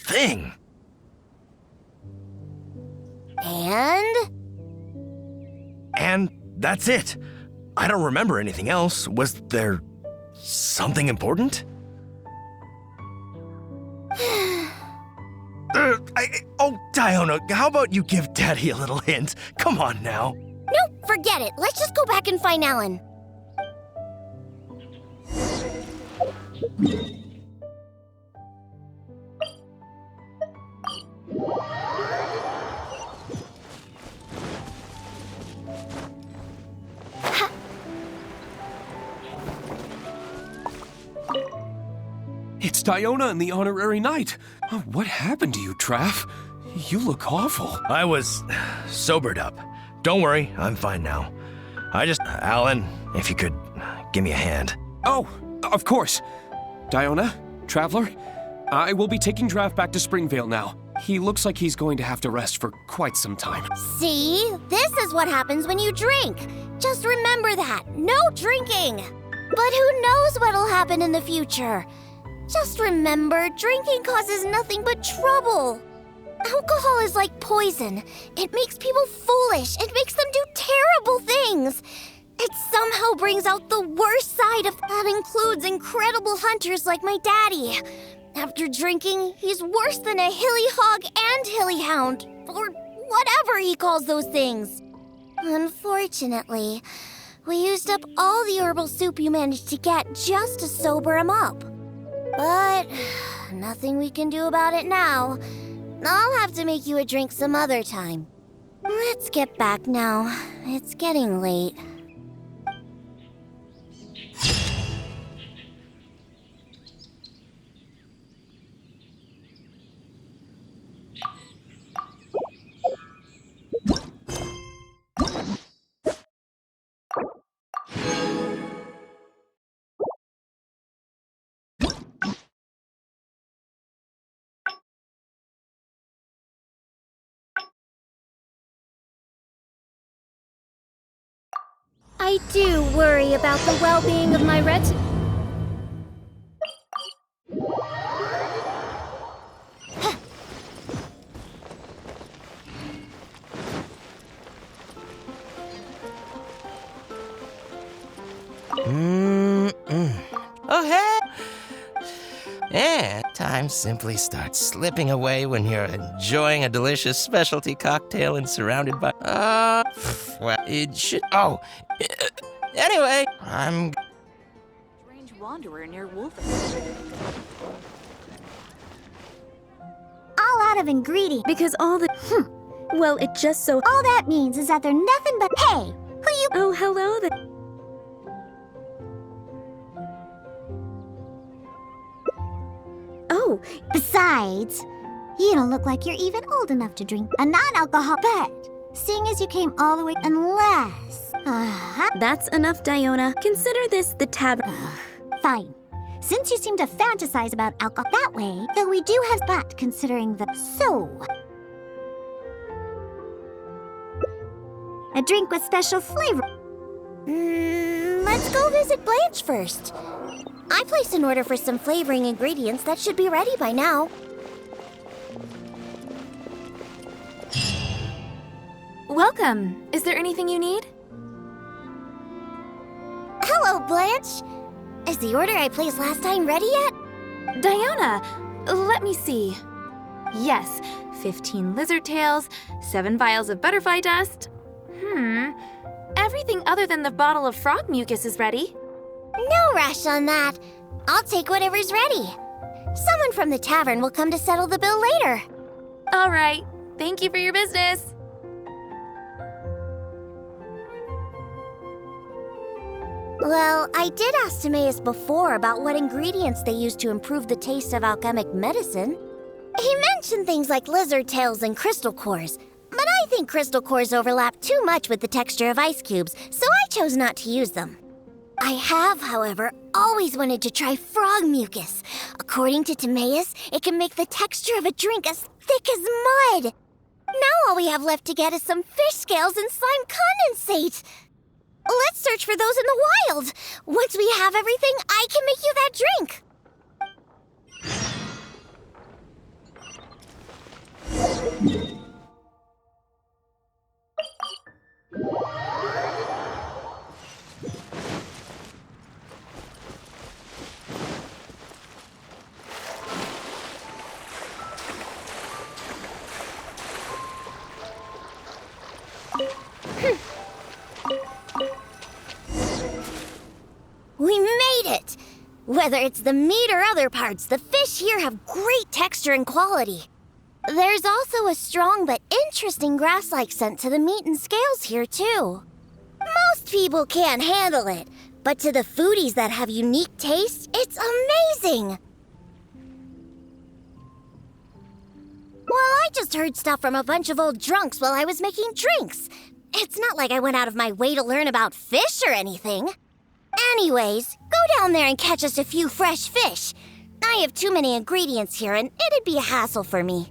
thing. And that's it. I don't remember anything else. Was there something important? Oh, Diona, how about you give Daddy a little hint? Come on now. Nope, forget it. Let's just go back and find Alan. It's Diona and the Honorary Knight. Oh, what happened to you, Traff? You look awful. I was sobered up. Don't worry, I'm fine now. Alan, if you could give me a hand. Oh, of course. Diona, Traveler, I will be taking Traff back to Springvale now. He looks like he's going to have to rest for quite some time. See? This is what happens when you drink. Just remember that. No drinking. But who knows what'll happen in the future? Just remember, drinking causes nothing but trouble. Alcohol is like poison. It makes people foolish. It makes them do terrible things. It somehow brings out the worst side of that includes incredible hunters like my daddy. After drinking, he's worse than a hilly hog and hilly hound, or whatever he calls those things. Unfortunately, we used up all the herbal soup you managed to get just to sober him up. But nothing we can do about it now. I'll have to make you a drink some other time. Let's get back now. It's getting late. I do worry about the well-being of my Oh, hey! And time simply starts slipping away when you're enjoying a delicious specialty cocktail and surrounded by... well, it should... Oh, anyway, I'm... Strange wanderer near Wolf. All out of ingredient. Because all the... Well, it just so... All that means is that they're nothing but... Hey, who you... Oh, hello there. Oh, Besides, you don't look like you're even old enough to drink a non-alcohol bet. Seeing as you came all the way unless... that's enough, Diona. Consider this the tavern. Fine. Since you seem to fantasize about alcohol that way, though we do have but considering the... So... A drink with special flavor. Let's go visit Blanche first. I placed an order for some flavoring ingredients that should be ready by now. Welcome. Is there anything you need? Hello, Blanche. Is the order I placed last time ready yet? Diona, let me see. Yes, 15 lizard tails, 7 vials of butterfly dust. Everything other than the bottle of frog mucus is ready. No rush on that. I'll take whatever's ready. Someone from the tavern will come to settle the bill later. All right. Thank you for your business. Well, I did ask Timaeus before about what ingredients they use to improve the taste of alchemic medicine. He mentioned things like lizard tails and crystal cores, but I think crystal cores overlap too much with the texture of ice cubes, so I chose not to use them. I have, however, always wanted to try frog mucus. According to Timaeus, it can make the texture of a drink as thick as mud. Now all we have left to get is some fish scales and slime condensate. Let's search for those in the wild. Once we have everything, I can make you that drink. We made it! Whether it's the meat or other parts, the fish here have great texture and quality. There's also a strong but interesting grass-like scent to the meat and scales here, too. Most people can't handle it, but to the foodies that have unique taste, it's amazing! Well, I just heard stuff from a bunch of old drunks while I was making drinks. It's not like I went out of my way to learn about fish or anything. Anyways, go down there and catch us a few fresh fish. I have too many ingredients here, and it'd be a hassle for me.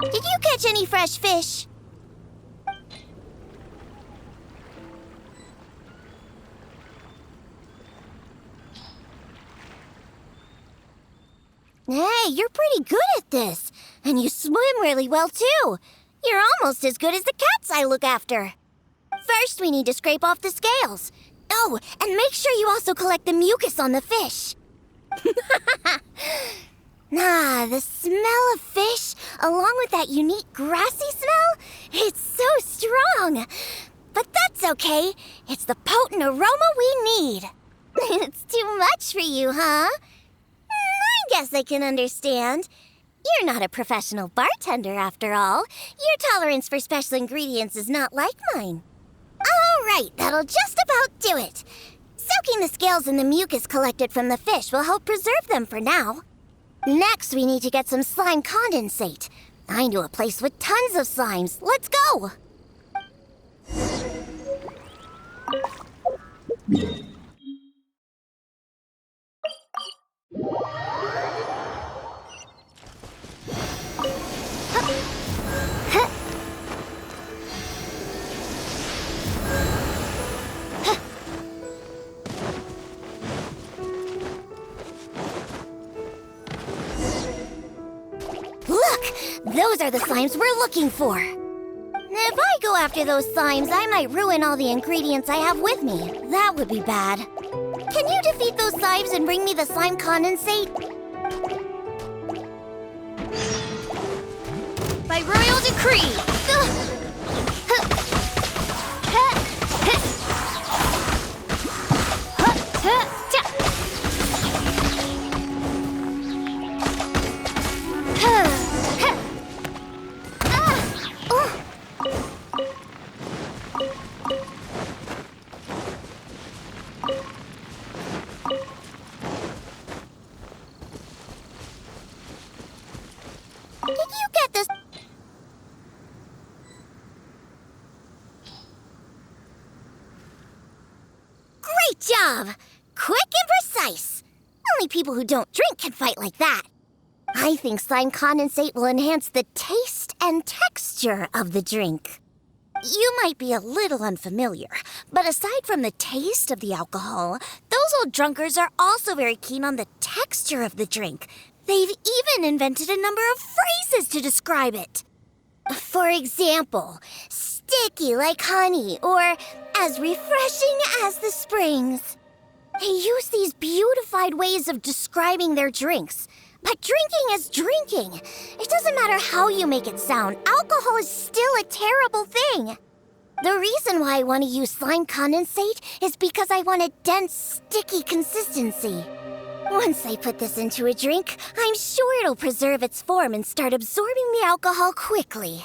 Did you catch any fresh fish? Hey, you're pretty good at this. And you swim really well, too. You're almost as good as the cats I look after. First, we need to scrape off the scales. Oh, and make sure you also collect the mucus on the fish. The smell of fish, along with that unique grassy smell, it's so strong. But that's okay. It's the potent aroma we need. It's too much for you, huh? I guess I can understand. You're not a professional bartender, after all. Your tolerance for special ingredients is not like mine. All right, that'll just about do it. Soaking the scales in the mucus collected from the fish will help preserve them for now. Next, we need to get some slime condensate. I know a place with tons of slimes. Let's go! Those are the slimes we're looking for. If I go after those slimes, I might ruin all the ingredients I have with me. That would be bad. Can you defeat those slimes and bring me the slime condensate? By royal decree! Did you get this? Great job! Quick and precise. Only people who don't drink can fight like that. I think slime condensate will enhance the taste and texture of the drink. You might be a little unfamiliar, but aside from the taste of the alcohol, those old drunkards are also very keen on the texture of the drink. They've even invented a number of phrases to describe it. For example, sticky like honey, or as refreshing as the springs. They use these beautified ways of describing their drinks. But drinking is drinking. It doesn't matter how you make it sound, alcohol is still a terrible thing. The reason why I want to use slime condensate is because I want a dense, sticky consistency. Once I put this into a drink, I'm sure it'll preserve its form and start absorbing the alcohol quickly.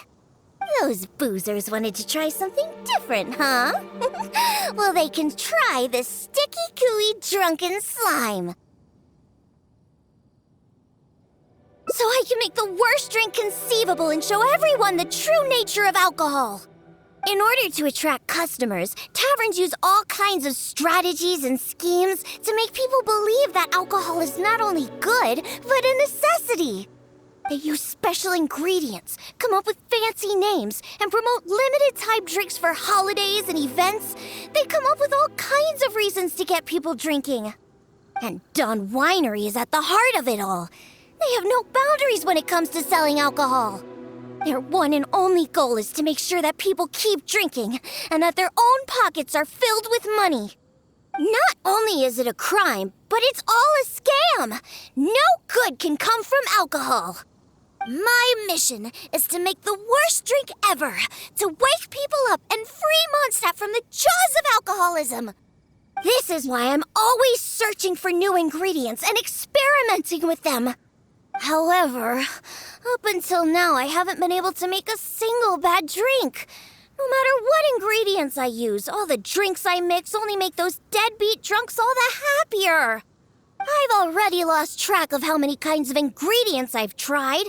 Those boozers wanted to try something different, huh? Well, they can try the sticky, gooey, drunken slime. So I can make the worst drink conceivable and show everyone the true nature of alcohol. In order to attract customers, taverns use all kinds of strategies and schemes to make people believe that alcohol is not only good, but a necessity. They use special ingredients, come up with fancy names, and promote limited-time drinks for holidays and events. They come up with all kinds of reasons to get people drinking. And Dawn Winery is at the heart of it all. They have no boundaries when it comes to selling alcohol. Their one and only goal is to make sure that people keep drinking and that their own pockets are filled with money. Not only is it a crime, but it's all a scam. No good can come from alcohol. My mission is to make the worst drink ever, to wake people up and free Mondstadt from the jaws of alcoholism. This is why I'm always searching for new ingredients and experimenting with them. However, up until now, I haven't been able to make a single bad drink. No matter what ingredients I use, all the drinks I mix only make those deadbeat drunks all the happier. I've already lost track of how many kinds of ingredients I've tried.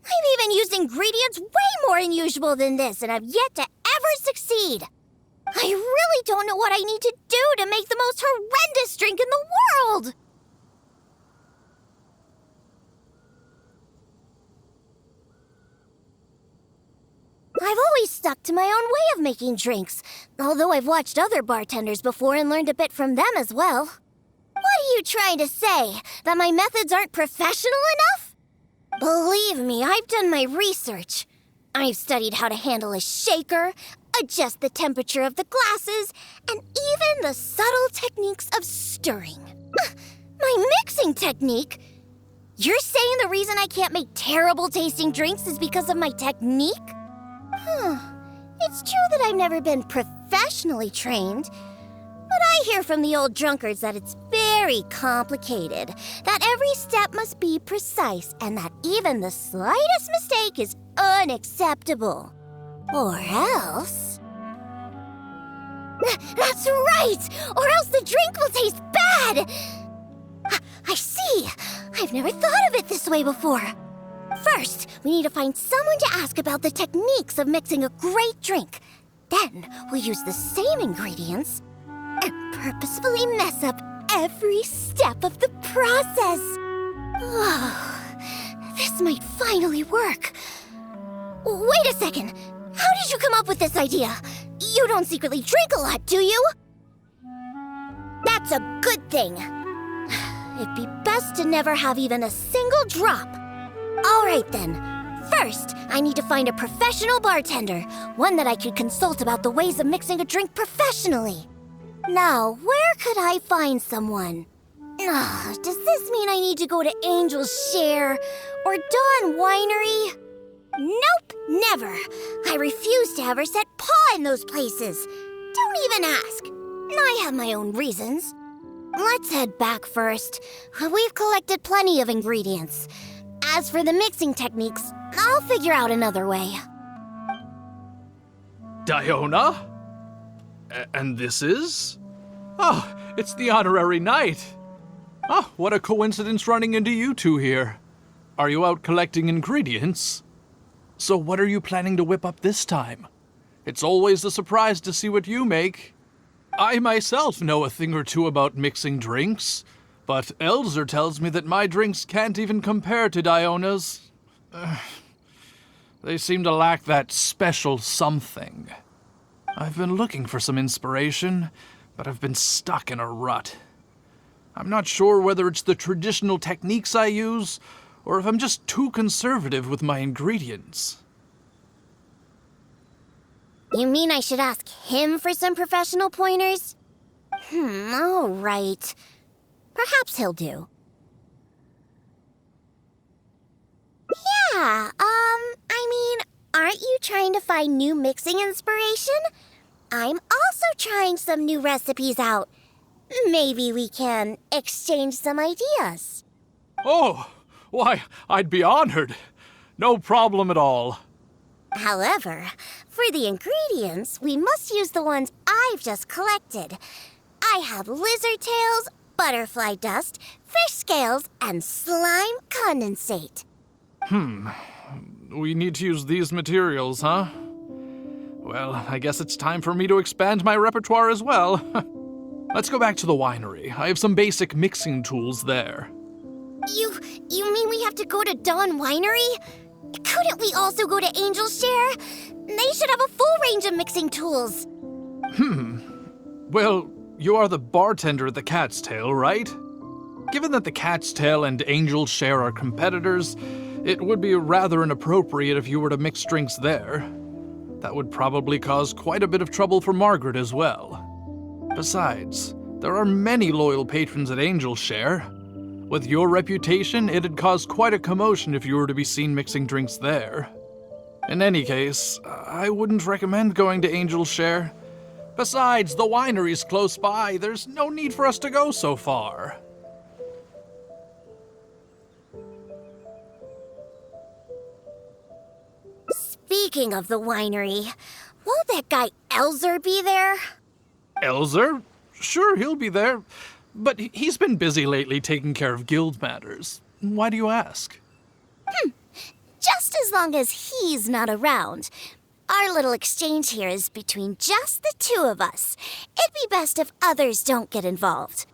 I've even used ingredients way more unusual than this, and I've yet to ever succeed. I really don't know what I need to do to make the most horrendous drink in the world. I've always stuck to my own way of making drinks, although I've watched other bartenders before and learned a bit from them as well. What are you trying to say? That my methods aren't professional enough? Believe me, I've done my research. I've studied how to handle a shaker, adjust the temperature of the glasses, and even the subtle techniques of stirring. My mixing technique? You're saying the reason I can't make terrible tasting drinks is because of my technique? It's true that I've never been professionally trained, but I hear from the old drunkards that it's very complicated, that every step must be precise, and that even the slightest mistake is unacceptable. Or else... That's right! Or else the drink will taste bad! I see! I've never thought of it this way before. First, we need to find someone to ask about the techniques of mixing a great drink. Then, we'll use the same ingredients and purposefully mess up every step of the process. Oh, this might finally work. Wait a second. How did you come up with this idea? You don't secretly drink a lot, do you? That's a good thing. It'd be best to never have even a single drop. All right, then. First, I need to find a professional bartender, one that I could consult about the ways of mixing a drink professionally. Now, where could I find someone? Does this mean I need to go to Angel's Share or Dawn Winery? Nope, never. I refuse to ever set paw in those places. Don't even ask. I have my own reasons. Let's head back first. We've collected plenty of ingredients. As for the mixing techniques, I'll figure out another way. Diona? And this is? Oh, it's the honorary knight. Oh, what a coincidence running into you two here. Are you out collecting ingredients? So what are you planning to whip up this time? It's always a surprise to see what you make. I myself know a thing or two about mixing drinks, but Elzer tells me that my drinks can't even compare to Diona's. They seem to lack that special something. I've been looking for some inspiration, but I've been stuck in a rut. I'm not sure whether it's the traditional techniques I use, or if I'm just too conservative with my ingredients. You mean I should ask him for some professional pointers? All right. Perhaps he'll do. Yeah, aren't you trying to find new mixing inspiration? I'm also trying some new recipes out. Maybe we can exchange some ideas. Oh, why, I'd be honored. No problem at all. However, for the ingredients, we must use the ones I've just collected. I have lizard tails, butterfly dust, fish scales, and slime condensate. We need to use these materials, huh? Well, I guess it's time for me to expand my repertoire as well. Let's go back to the winery. I have some basic mixing tools there. You mean we have to go to Dawn Winery? Couldn't we also go to Angel's Share? They should have a full range of mixing tools. Well, you are the bartender at the Cat's Tail, right? Given that the Cat's Tail and Angel's Share are competitors, it would be rather inappropriate if you were to mix drinks there. That would probably cause quite a bit of trouble for Margaret as well. Besides, there are many loyal patrons at Angel's Share. With your reputation, it'd cause quite a commotion if you were to be seen mixing drinks there. In any case, I wouldn't recommend going to Angel's Share. Besides, the winery's close by. There's no need for us to go so far. Speaking of the winery, won't that guy Elzer be there? Elzer? Sure, he'll be there. But he's been busy lately taking care of guild matters. Why do you ask? Just as long as he's not around. Our little exchange here is between just the two of us. It'd be best if others don't get involved.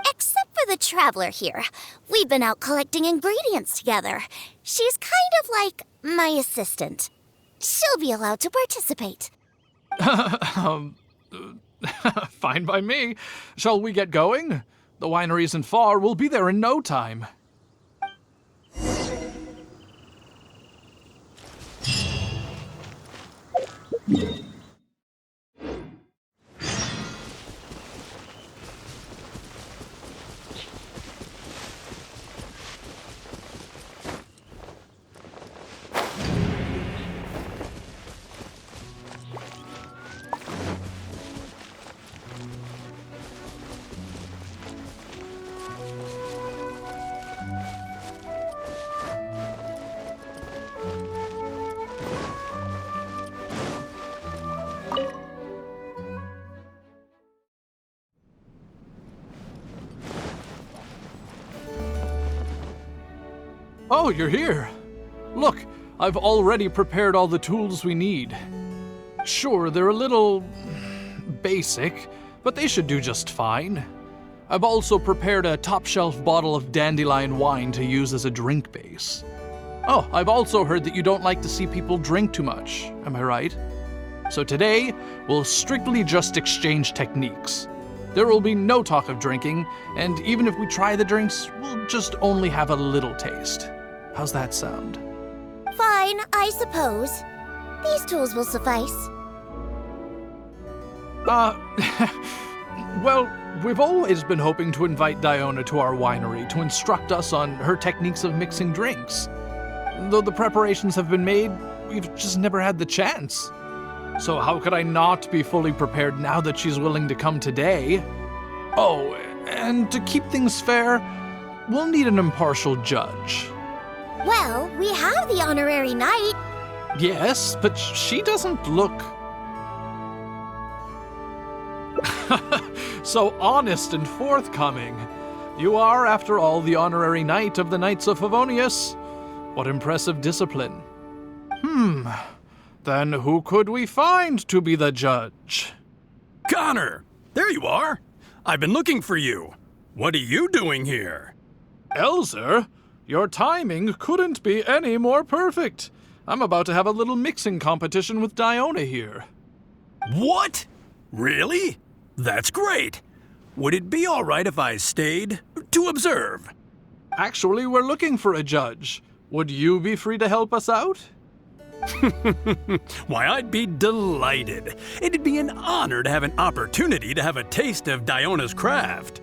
Except for the traveler here. We've been out collecting ingredients together. She's kind of like my assistant. She'll be allowed to participate. Fine by me. Shall we get going? The winery isn't far. We'll be there in no time. Oh, you're here. Look, I've already prepared all the tools we need. Sure, they're a little basic, but they should do just fine. I've also prepared a top-shelf bottle of dandelion wine to use as a drink base. Oh, I've also heard that you don't like to see people drink too much, am I right? So today, we'll strictly just exchange techniques. There will be no talk of drinking, and even if we try the drinks, we'll just only have a little taste. How's that sound? Fine, I suppose. These tools will suffice. Well, we've always been hoping to invite Diona to our winery to instruct us on her techniques of mixing drinks. Though the preparations have been made, we've just never had the chance. So how could I not be fully prepared now that she's willing to come today? Oh, and to keep things fair, we'll need an impartial judge. Well, we have the honorary knight. Yes, but she doesn't look so honest and forthcoming. You are, after all, the honorary knight of the Knights of Favonius. What impressive discipline. Then who could we find to be the judge? Connor! There you are! I've been looking for you. What are you doing here? Elzer, your timing couldn't be any more perfect. I'm about to have a little mixing competition with Diona here. What? Really? That's great. Would it be all right if I stayed to observe? Actually, we're looking for a judge. Would you be free to help us out? Why, I'd be delighted. It'd be an honor to have an opportunity to have a taste of Diona's craft.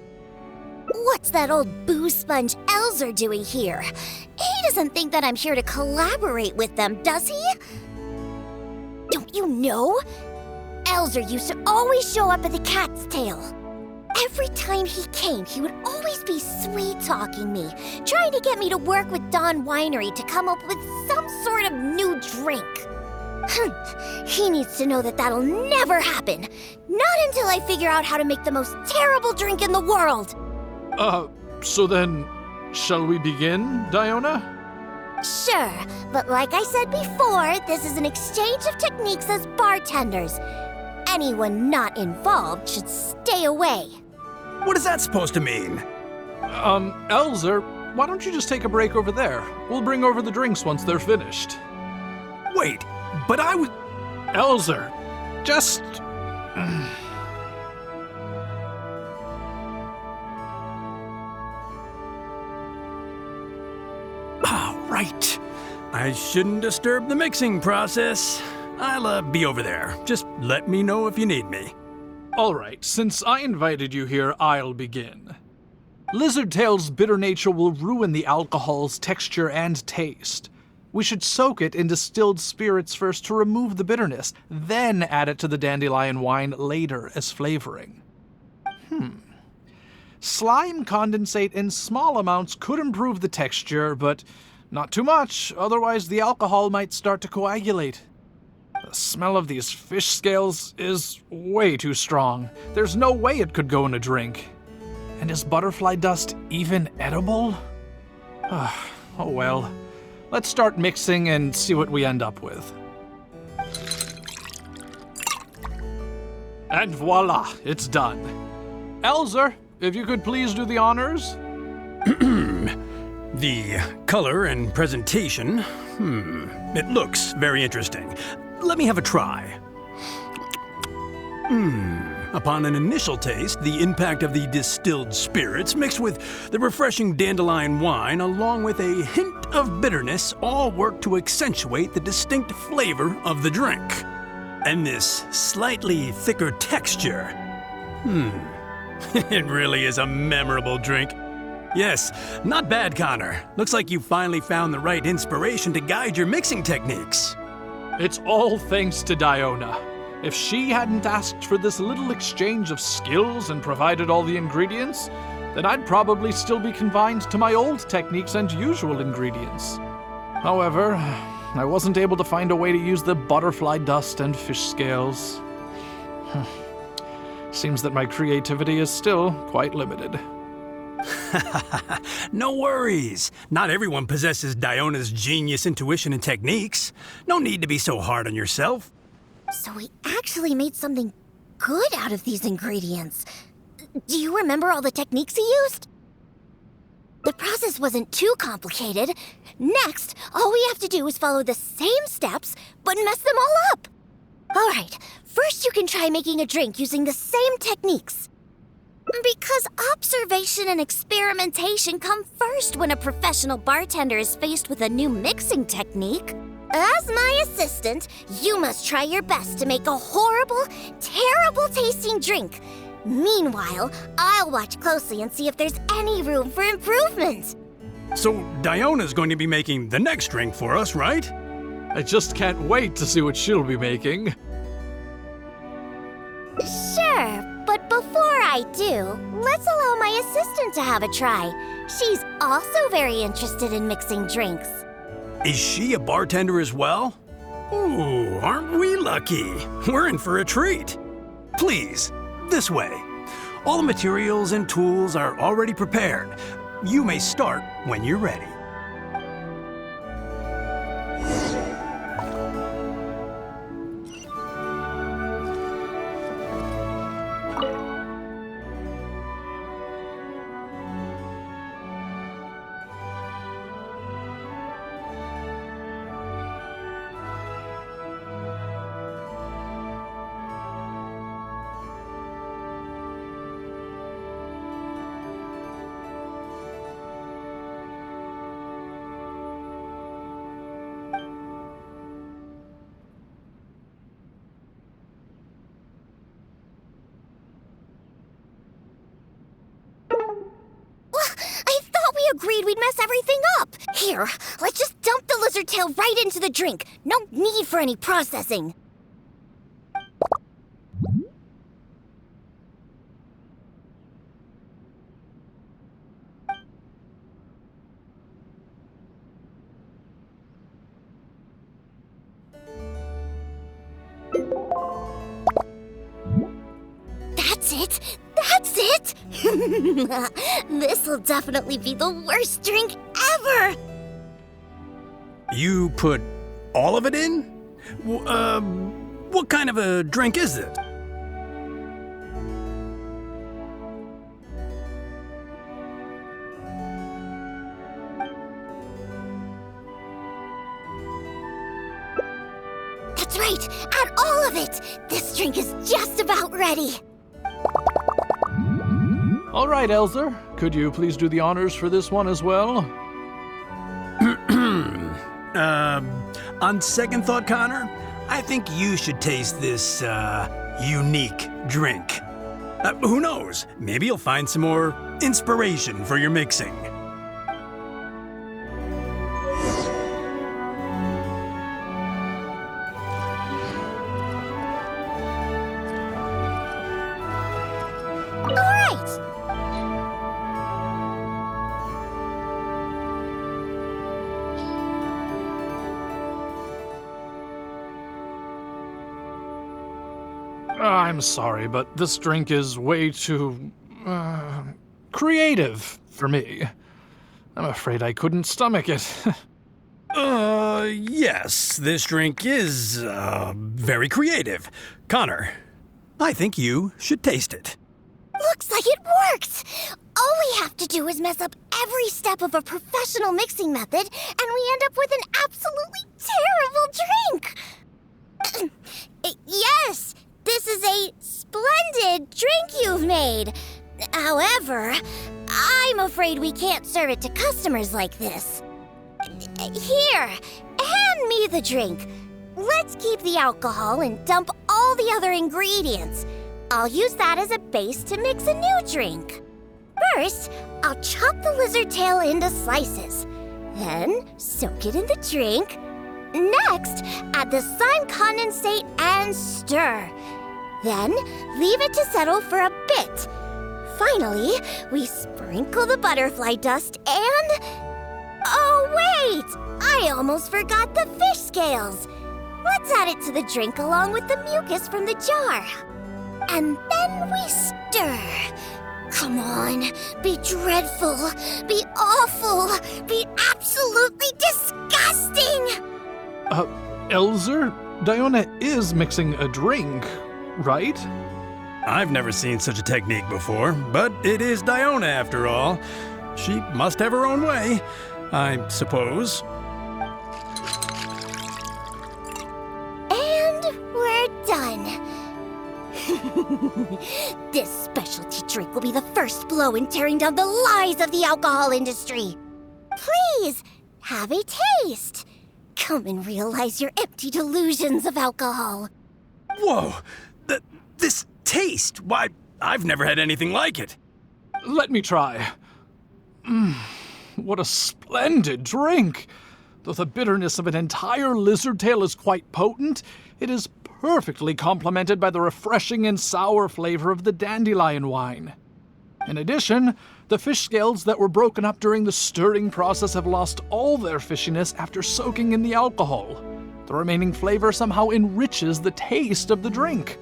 What's that old booze sponge Elzer doing here? He doesn't think that I'm here to collaborate with them, does he? Don't you know? Elzer used to always show up at the Cat's Tail. Every time he came, he would always be sweet-talking me, trying to get me to work with Dawn Winery to come up with some sort of new drink. He needs to know that that'll never happen. Not until I figure out how to make the most terrible drink in the world. So then, shall we begin, Diona? Sure, but like I said before, this is an exchange of techniques as bartenders. Anyone not involved should stay away. What is that supposed to mean? Elzer, why don't you just take a break over there? We'll bring over the drinks once they're finished. Wait, but I was... Elzer, just... Right. I shouldn't disturb the mixing process. I'll be over there. Just let me know if you need me. All right, since I invited you here, I'll begin. Lizardtail's bitter nature will ruin the alcohol's texture and taste. We should soak it in distilled spirits first to remove the bitterness, then add it to the dandelion wine later as flavoring. Slime condensate in small amounts could improve the texture, but not too much, otherwise the alcohol might start to coagulate. The smell of these fish scales is way too strong. There's no way it could go in a drink. And is butterfly dust even edible? Oh well. Let's start mixing and see what we end up with. And voila, it's done. Elzer, if you could please do the honors. The color and presentation, it looks very interesting. Let me have a try. Upon an initial taste, the impact of the distilled spirits mixed with the refreshing dandelion wine along with a hint of bitterness all work to accentuate the distinct flavor of the drink. And this slightly thicker texture. It really is a memorable drink. Yes, not bad, Connor. Looks like you finally found the right inspiration to guide your mixing techniques. It's all thanks to Diona. If she hadn't asked for this little exchange of skills and provided all the ingredients, then I'd probably still be confined to my old techniques and usual ingredients. However, I wasn't able to find a way to use the butterfly dust and fish scales. Seems that my creativity is still quite limited. No worries. Not everyone possesses Diona's genius intuition and techniques. No need to be so hard on yourself. So we actually made something good out of these ingredients. Do you remember all the techniques he used? The process wasn't too complicated. Next, all we have to do is follow the same steps, but mess them all up. All right, first you can try making a drink using the same techniques. Because observation and experimentation come first when a professional bartender is faced with a new mixing technique. As my assistant, you must try your best to make a horrible, terrible tasting drink. Meanwhile, I'll watch closely and see if there's any room for improvement. So Diona's going to be making the next drink for us, right? I just can't wait to see what she'll be making. Sure, but before I do, let's allow my assistant to have a try. She's also very interested in mixing drinks. Is she a bartender as well? Ooh, aren't we lucky? We're in for a treat. Please, this way. All the materials and tools are already prepared. You may start when you're ready. Agreed we'd mess everything up. Here, let's just dump the lizard tail right into the drink. No need for any processing. That's it. That's it! This'll definitely be the worst drink ever! You put all of it in? What kind of a drink is it? That's right! Add all of it! This drink is just about ready! All right, Elzer. Could you please do the honors for this one as well? On second thought, Connor, I think you should taste this, unique drink. Who knows? Maybe you'll find some more inspiration for your mixing. I'm sorry, but this drink is way too, creative for me. I'm afraid I couldn't stomach it. Yes, this drink is, very creative. Connor, I think you should taste it. Looks like it worked! All we have to do is mess up every step of a professional mixing method, and we end up with an absolutely terrible drink! Yes! This is a splendid drink you've made. However, I'm afraid we can't serve it to customers like this. Here, hand me the drink. Let's keep the alcohol and dump all the other ingredients. I'll use that as a base to mix a new drink. First, I'll chop the lizard tail into slices. Then, soak it in the drink. Next, add the slime condensate and stir. Then, leave it to settle for a bit. Finally, we sprinkle the butterfly dust and... Oh, wait! I almost forgot the fish scales. Let's add it to the drink along with the mucus from the jar. And then we stir. Come on, be dreadful, be awful, be absolutely disgusting! Elzer, Diona is mixing a drink, right? I've never seen such a technique before, but it is Diona after all. She must have her own way, I suppose. And we're done. This specialty drink will be the first blow in tearing down the lies of the alcohol industry. Please, have a taste. Come and realize your empty delusions of alcohol. Whoa! This taste! Why, I've never had anything like it. Let me try. What a splendid drink! Though the bitterness of an entire lizard tail is quite potent, it is perfectly complemented by the refreshing and sour flavor of the dandelion wine. In addition, the fish scales that were broken up during the stirring process have lost all their fishiness after soaking in the alcohol. The remaining flavor somehow enriches the taste of the drink.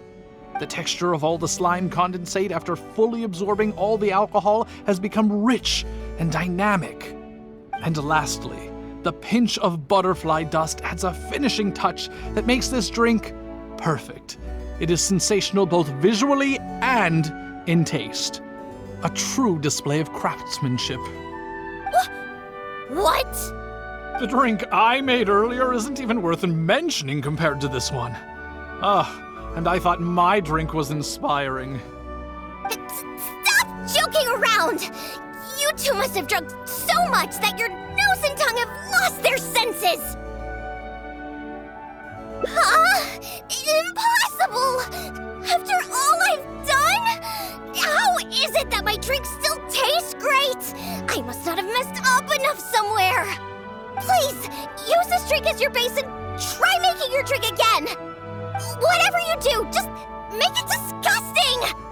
The texture of all the slime condensate after fully absorbing all the alcohol has become rich and dynamic. And lastly, the pinch of butterfly dust adds a finishing touch that makes this drink perfect. It is sensational both visually and in taste. A true display of craftsmanship. What? The drink I made earlier isn't even worth mentioning compared to this one. And I thought my drink was inspiring. Stop joking around! You two must have drunk so much that your nose and tongue have lost their senses! Huh? Impossible! After all I've done? How is it that my drink still tastes great? I must not have messed up enough somewhere. Please, use this drink as your base and try making your drink again. Whatever you do, just make it disgusting!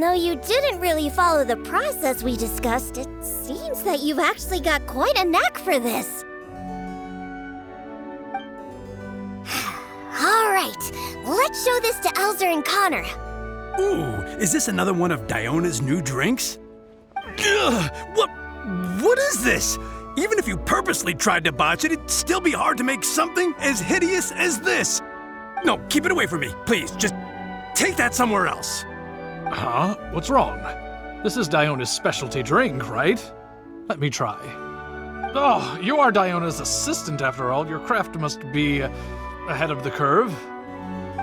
though you didn't really follow the process we discussed, it seems that you've actually got quite a knack for this. Alright, let's show this to Elzer and Connor. Ooh, is this another one of Diona's new drinks? Ugh, what is this? Even if you purposely tried to botch it, it'd still be hard to make something as hideous as this. No, keep it away from me, please. Just take that somewhere else. Huh? What's wrong? This is Diona's specialty drink, right? Let me try. Oh, you are Diona's assistant after all. Your craft must be ahead of the curve.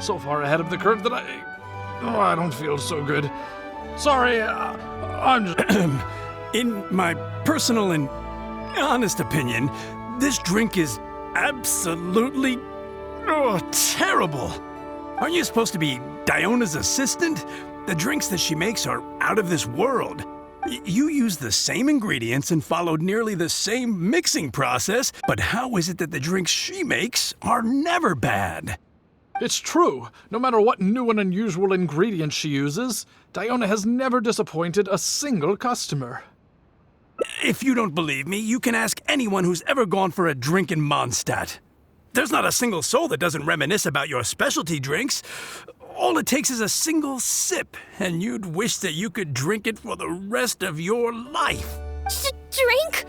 So far ahead of the curve that I don't feel so good. Sorry, I'm just... In my personal and honest opinion, this drink is absolutely terrible. Aren't you supposed to be Diona's assistant? The drinks that she makes are out of this world. You use the same ingredients and followed nearly the same mixing process, but how is it that the drinks she makes are never bad? It's true. No matter what new and unusual ingredients she uses, Diona has never disappointed a single customer. If you don't believe me, you can ask anyone who's ever gone for a drink in Mondstadt. There's not a single soul that doesn't reminisce about your specialty drinks. All it takes is a single sip, and you'd wish that you could drink it for the rest of your life. Drink?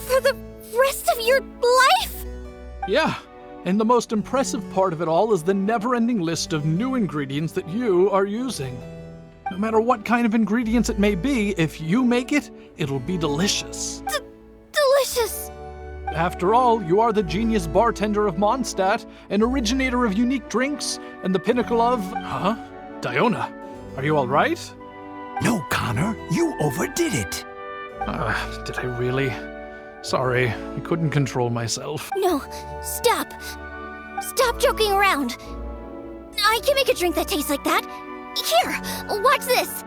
For the rest of your life? Yeah, and the most impressive part of it all is the never-ending list of new ingredients that you are using. No matter what kind of ingredients it may be, if you make it, it'll be delicious. Delicious! After all, you are the genius bartender of Mondstadt, an originator of unique drinks, and the pinnacle of... Huh? Diona, are you all right? No, Connor, you overdid it. Did I really? Sorry, I couldn't control myself. No, stop. Stop joking around. I can make a drink that tastes like that. Here, watch this.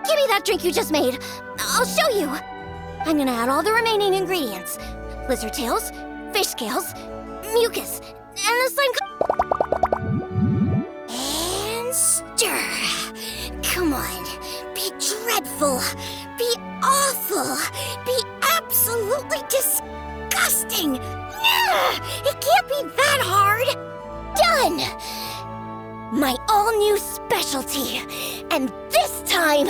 Give me that drink you just made. I'll show you. I'm gonna add all the remaining ingredients. Lizard tails, fish scales, mucus, and the slime... And stir. Come on. Be dreadful. Be awful. Be absolutely disgusting. It can't be that hard. Done. My all-new specialty. And this time...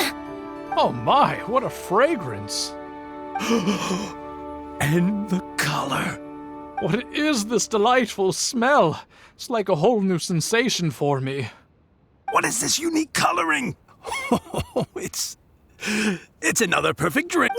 Oh my, what a fragrance. And the color. What is this delightful smell? It's like a whole new sensation for me. What is this unique coloring? It's another perfect drink.